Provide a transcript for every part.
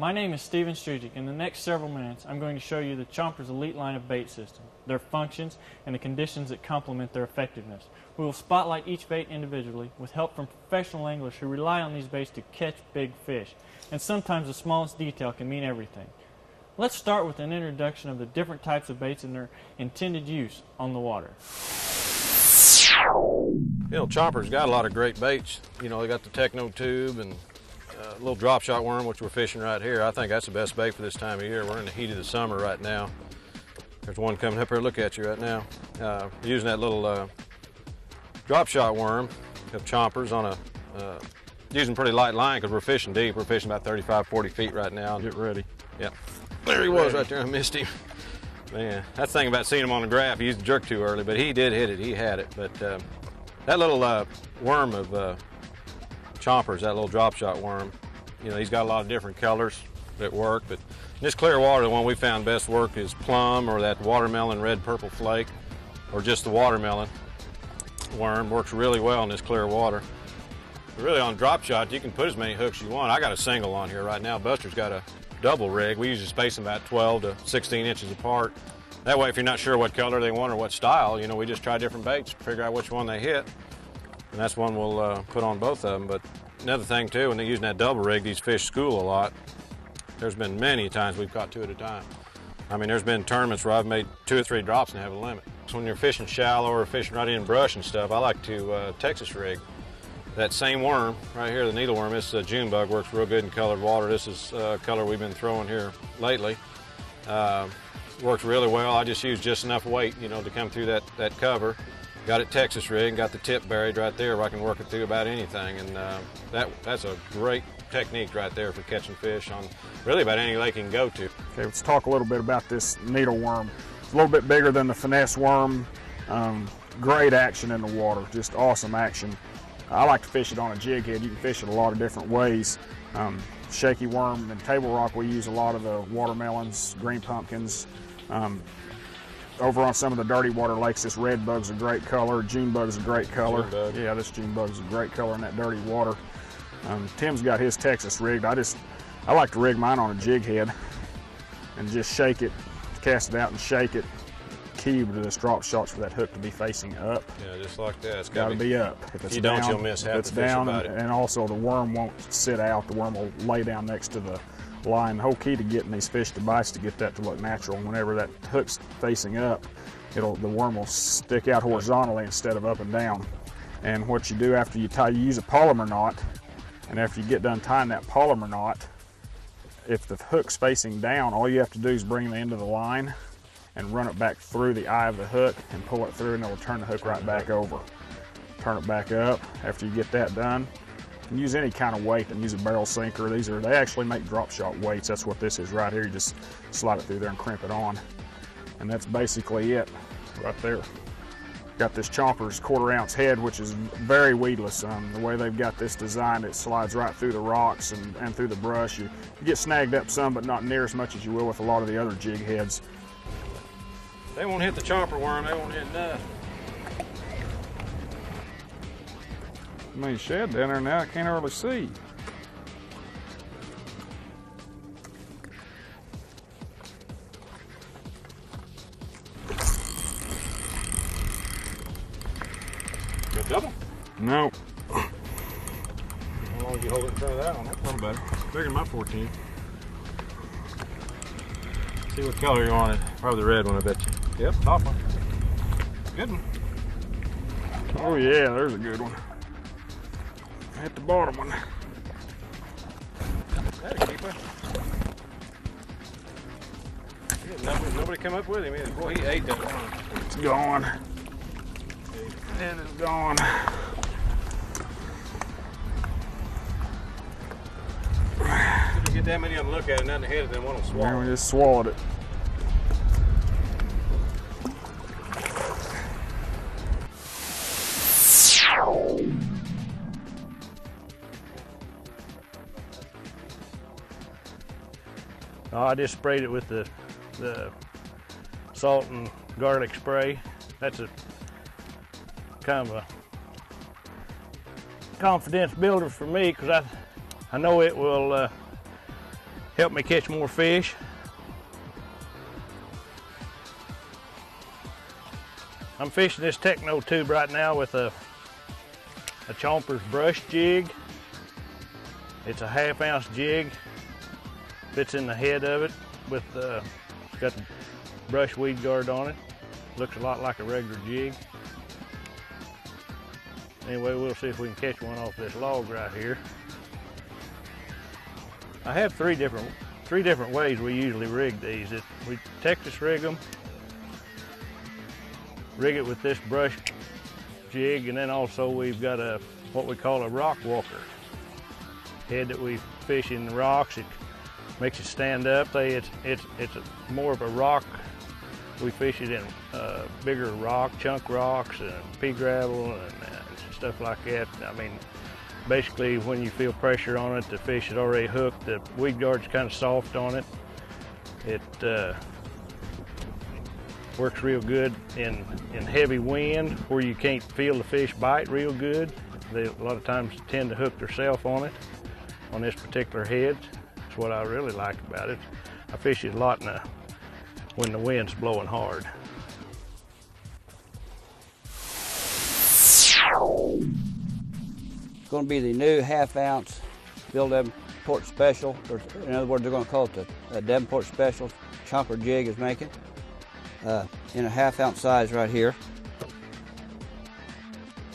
My name is Steven Strugic. In the next several minutes, I'm going to show you the Chompers Elite line of bait system, their functions, and the conditions that complement their effectiveness. We will spotlight each bait individually with help from professional anglers who rely on these baits to catch big fish. And sometimes the smallest detail can mean everything. Let's start with an introduction of the different types of baits and their intended use on the water. You know, Chompers got a lot of great baits. You know, they got the Techno tube and little drop shot worm, which we're fishing right here. I think that's the best bait for this time of year. We're in the heat of the summer right now. There's one coming up here, look at you right now. Using that little drop shot worm of Chompers on a, using pretty light line because we're fishing deep. We're fishing about 35, 40 feet right now. Get ready. Yep. There he was right there, I missed him. Man, that's the thing about seeing him on the graph, he used to jerk too early, but he did hit it, he had it. But that little worm of Chompers, that little drop shot worm, you know, he's got a lot of different colors that work, but in this clear water, the one we found best work is plum or that watermelon red purple flake, or just the watermelon worm. Works really well in this clear water. But really on drop shot, you can put as many hooks as you want. I got a single on here right now. Buster's got a double rig. We usually space them about 12 to 16 inches apart. That way, if you're not sure what color they want or what style, you know, we just try different baits, figure out which one they hit. And that's one we'll put on both of them. But another thing too, when they're using that double rig, these fish school a lot. There's been many times we've caught 2 at a time. I mean, there's been tournaments where I've made 2 or 3 drops and have a limit. So when you're fishing shallow or fishing right in brush and stuff, I like to Texas rig. That same worm right here, the needle worm, this June bug, works real good in colored water. This is a color we've been throwing here lately. Works really well. I just use just enough weight, you know, to come through that cover. Got it Texas rigged, got the tip buried right there where I can work it through about anything. And that's a great technique right there for catching fish on really about any lake you can go to. Okay, let's talk a little bit about this needle worm. It's a little bit bigger than the finesse worm. Great action in the water, just awesome action. I like to fish it on a jig head. You can fish it a lot of different ways. Shaky worm and table rock, we use a lot of the watermelons, green pumpkins. Over on some of the dirty water lakes, this red bug's a great color. June bug's a great color. Yeah, this June bug's a great color in that dirty water. Tim's got his Texas rigged. I like to rig mine on a jig head and just shake it, cast it out and shake it. Key to this drop shots for that hook to be facing up. Yeah, just like that. It's got to be up. If it's down, you'll miss half the fish about it. And also the worm won't sit out. The worm will lay down next to the line. The whole key to getting these fish to bite is to get that to look natural. Whenever that hook's facing up, the worm will stick out horizontally instead of up and down. And what you do after you tie, you use a polymer knot, and after you get done tying that polymer knot, if the hook's facing down, all you have to do is bring the end of the line and run it back through the eye of the hook and pull it through, and it'll turn the hook right back over. Turn it back up. After you get that done, you can use any kind of weight and use a barrel sinker. They actually make drop shot weights. That's what this is right here. You just slide it through there and crimp it on. And that's basically it right there. Got this Chompers 1/4 ounce head, which is very weedless. The way they've got this designed, it slides right through the rocks and through the brush. You get snagged up some, but not near as much as you will with a lot of the other jig heads. They won't hit the chomper worm, they won't hit nothing. I mean, shed down there now, I can't hardly see. Got double? No. How long did you hold it in front of that one? That's a little better. Bigger than my 14. See what color you want it. Probably the red one, I bet you. Yep, top one. Good one. Oh yeah, there's a good one. Hit the bottom one. That'll keep her. Nobody come up with him either. Boy, he ate that one. It's gone. And it's gone. You get that many of them, look at it, nothing hit it, then one will swallow. And we just swallowed it. I just sprayed it with the salt and garlic spray. That's a kind of a confidence builder for me because I know it will help me catch more fish. I'm fishing this Techno tube right now with a Chompers brush jig. It's a 1/2 ounce jig. Fits in the head of it with it's got the brush weed guard on it. Looks a lot like a regular jig. Anyway, we'll see if we can catch one off this log right here. I have three different ways we usually rig these. We Texas rig them, rig it with this brush jig, and then also we've got what we call a rock walker head that we fish in the rocks. It makes it stand up. It's more of a rock. We fish it in bigger chunk rocks and pea gravel and stuff like that. I mean, basically when you feel pressure on it, the fish is already hooked. The weed guard's kind of soft on it. It works real good in heavy wind where you can't feel the fish bite real good. They a lot of times tend to hook themselves on it, on this particular head. That's what I really like about it. I fish it a lot when the wind's blowing hard. It's going to be the new 1/2 ounce Bill Davenport Special, or in other words, they're going to call it the Davenport Special Chomper jig is making, in a 1/2 ounce size right here.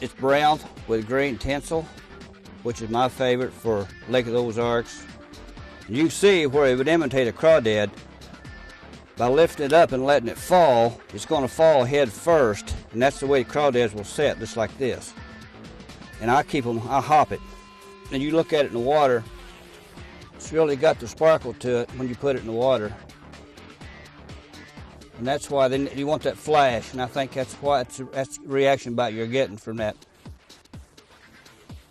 It's brown with green tinsel, which is my favorite for Lake of the Ozarks. And you can see where it would imitate a crawdad. By lifting it up and letting it fall, it's going to fall head first, and that's the way the crawdads will set, just like this. And I hop it. And you look at it in the water, it's really got the sparkle to it when you put it in the water. And that's why you want that flash, and I think that's the reaction bite you're getting from that.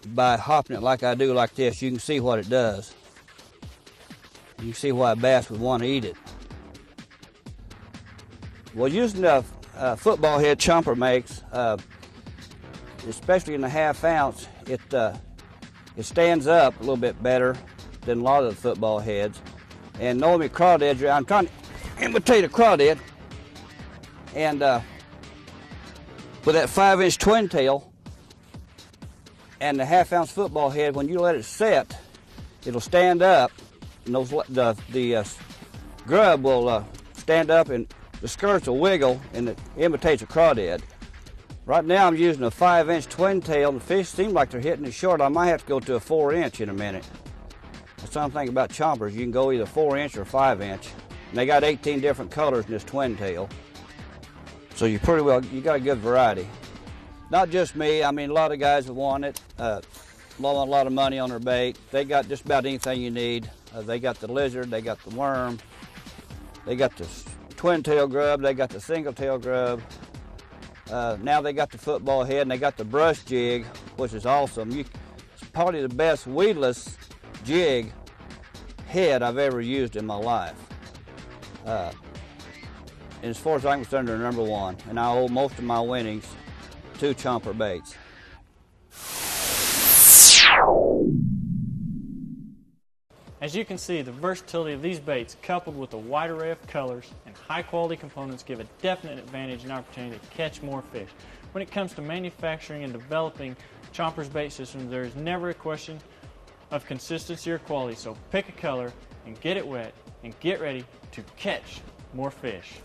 By hopping it like I do like this, you can see what it does. You can see why a bass would want to eat it. Well, using the football head Chomper makes, especially in the 1/2 ounce, it stands up a little bit better than a lot of the football heads. And knowing me crawdads, I'm trying to imitate a crawdad. And with that 5-inch twin tail and the 1/2 ounce football head, when you let it set, it'll stand up, and the grub will stand up, and the skirts will wiggle, and it imitates a crawdad. Right now I'm using a 5-inch twin tail, and the fish seem like they're hitting it short. I might have to go to a 4-inch in a minute. That's something about chompers. You can go either 4-inch or 5-inch. And they got 18 different colors in this twin tail. So you got a good variety. Not just me, I mean a lot of guys that want it, want a lot of money on their bait. They got just about anything you need. They got the lizard, they got the worm, they got the twin tail grub, they got the single tail grub. Now they got the football head, and they got the brush jig, which is awesome. It's probably the best weedless jig head I've ever used in my life. And as far as I'm concerned, they're #1, and I owe most of my winnings to Chomper baits. As you can see, the versatility of these baits, coupled with a wide array of colors and high-quality components, give a definite advantage and opportunity to catch more fish. When it comes to manufacturing and developing Chompers bait systems, there is never a question of consistency or quality, so pick a color and get it wet and get ready to catch more fish.